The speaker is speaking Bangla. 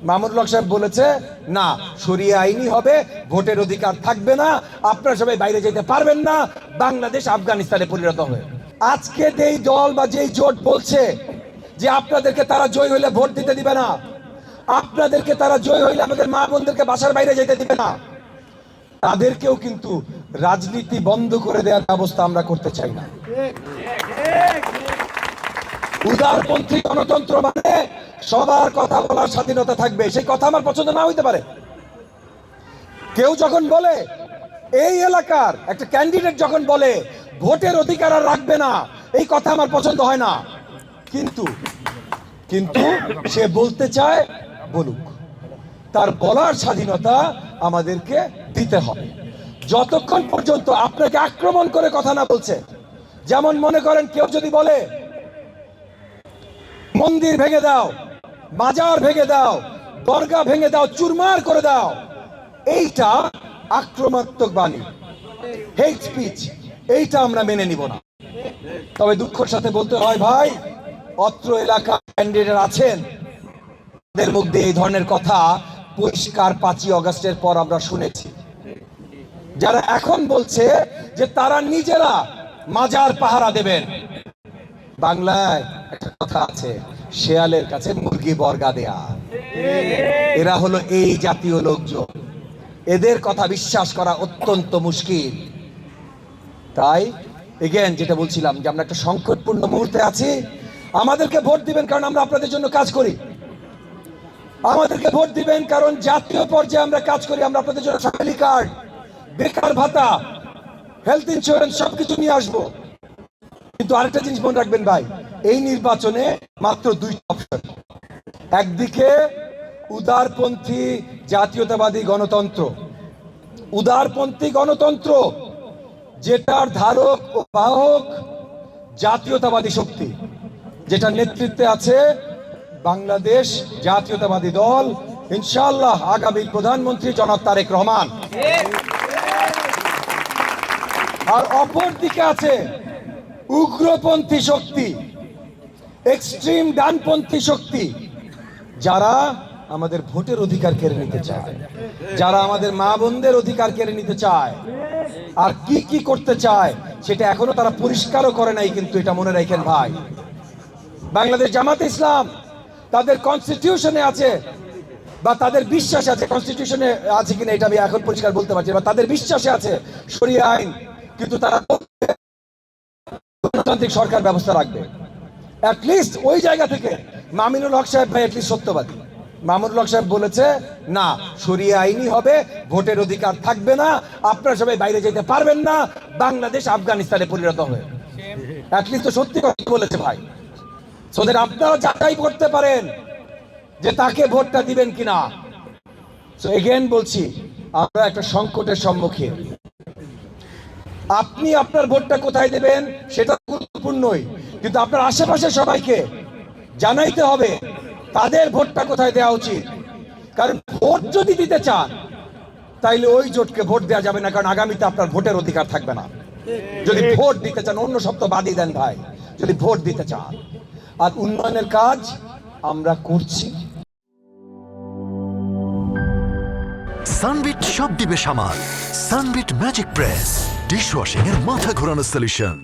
মামুনুল হক সাহেব বলেছে না, শরিয়া আইনই হবে, ভোটের অধিকার থাকবে না, আপনারা সবাই বাইরে যেতে পারবেন না, বাংলাদেশ আফগানিস্তানে পরিণত হবে। আজকে যেই দল বা যেই জোট বলছে যে আপনাদেরকে তারা জয় হইলে ভোট দিতে দিবে না, আপনাদেরকে তারা জয় হইলে আমাদের মা বোনদেরকে বাসার বাইরে যেতে দিবে না, তাদেরকেও কিন্তু রাজনীতি বন্ধ করে দেওয়ার ব্যবস্থা আমরা করতে চাই না। উদারপন্থী গণতন্ত্র মানে সবার কথা বলার স্বাধীনতা থাকবে। সেই কথা আমার পছন্দ না হইতে পারে। কেউ যখন বলে, এই এলাকার একটা ক্যান্ডিডেট যখন বলে ভোটের অধিকার আর রাখবে না, এই কথা আমার পছন্দ হয় না। কিন্তু কিন্তু সে বলতে চায়, বলুক, তার বলার স্বাধীনতা আমাদেরকে দিতে হবে। যতক্ষণ পর্যন্ত আপনাকে আক্রমণ করে কথা না বলছে, যেমন মনে করেন কেউ যদি বলে মন্দির ভেঙে দাও, মাজার ভেঙে দাও, দরগা ভেঙে দাও, চুরমার করে দাও, এইটা আক্রমণাত্মক বাণী, হেট স্পিচ, এইটা আমরা মেনে নিব না। তবে দুঃখের সাথে বলতে হয় ভাই, অত্র এলাকা ক্যান্ডিডেট আছেন, তাদের মধ্যে এই ধরনের কথা পরিষ্কার 5ই আগস্টের পর আমরা শুনেছি। যারা এখন বলছে যে তারা নিজেরা মাজার পাহারা দেবেন, বাংলায় একটা কথা আছে, শেয়ালের কাছে মুরগি বর্গা দেয়া। এরা হলো এই জাতীয় লোকজন, এদের কথা বিশ্বাস করা অত্যন্ত মুশকিল। তাই এগেন যেটা বলছিলাম যে আমরা একটা সংকটপূর্ণ মুহূর্তে আছি। আমাদেরকে ভোট দিবেন কারণ আমরা আপনাদের জন্য কাজ করি, আমাদেরকে ভোট দিবেন কারণ জাতীয় পর্যায়ে আমরা কাজ করি, আমরা আপনাদের জন্য ফ্যামিলি কার্ড, বেকার ভাতা, হেলথ ইন্স্যুরেন্স সবকিছু নিয়ে আসবো। কিন্তু আরেকটা জিনিস মনে রাখবেন ভাই, এই নির্বাচনে মাত্র 2টা অপশন। একদিকে উদারপন্থী জাতীয়তাবাদী গণতন্ত্র, উদারপন্থী গণতন্ত্র যেটার ধারক ও বাহক জাতীয়তাবাদী শক্তি, যেটা নেতৃত্বে আছে বাংলাদেশ জাতীয়তাবাদী দল, ইনশাআল্লাহ আগামী প্রধানমন্ত্রী জনাব তারেক রহমান। আর অপর দিকে আছে উগ্রপন্থী শক্তি, এক্সট্রিম ডানপন্থী শক্তি, যারা আমাদের ভোটের অধিকার কেড়ে নিতে চায়, যারা আমাদের মা বোনদের অধিকার কেড়ে নিতে চায়। আর কি কি করতে চায় সেটা এখনো তারা পরিষ্কারও করে নাই, কিন্তু এটা মনে রাখেন ভাই, বাংলাদেশ জামাতে ইসলাম তাদের কনস্টিটিউশনে আছে বা তাদের বিশ্বাসে আছে, কনস্টিটিউশনে আছে কিনা এটা আমি এখন পরিষ্কার বলতে পারছি, বা তাদের বিশ্বাসে আছে শরিয়া আইন, কিন্তু তারা গণতান্ত্রিক সরকার ব্যবস্থা রাখবে। অ্যাটলিস্ট ওই জায়গা থেকে মামুনুল হক সাহেব ভাই অ্যাটলিস্ট সত্যবাদী। মামুনুল হক সাহেব বলেছে না, শরিয়া আইনই হবে, ভোটের অধিকার থাকবে না, আপনারা সবাই বাইরে যেতে পারবেন না, বাংলাদেশ আফগানিস্তানে পরিণত হবে। অ্যাটলিস্ট তো সত্যি কথা বলেছে ভাই। সোদের আপনারা যাচাই করতে পারেন যে তাকে ভোটটা দিবেন কিনা। সো এগেন বলছি, আমরা একটা সংকটের সম্মুখীন। আপনি আপনার ভোটটা কোথায় দেবেন সেটা গুরুত্বপূর্ণই, কিন্তু আপনার আশেপাশে সবাইকে জানাইতে হবে তাদের ভোটটা কোথায় দেওয়া উচিত। কারণ ভোট যদি দিতে চান তাইলে ওই জোটকে ভোট দেওয়া যাবে না, কারণ আগামীতে আপনার ভোটের অধিকার থাকবে না। যদি ভোট দিতে চান, অন্য সব তো বাদই দেন ভাই, যদি ভোট দিতে চান। আর উন্নয়নের কাজ আমরা করছি। সানবিট সব দিবে সামাল। সানবিট ম্যাজিক প্রেস ডিশওয়াশিং এর মাথা ঘোরানো সলিউশন।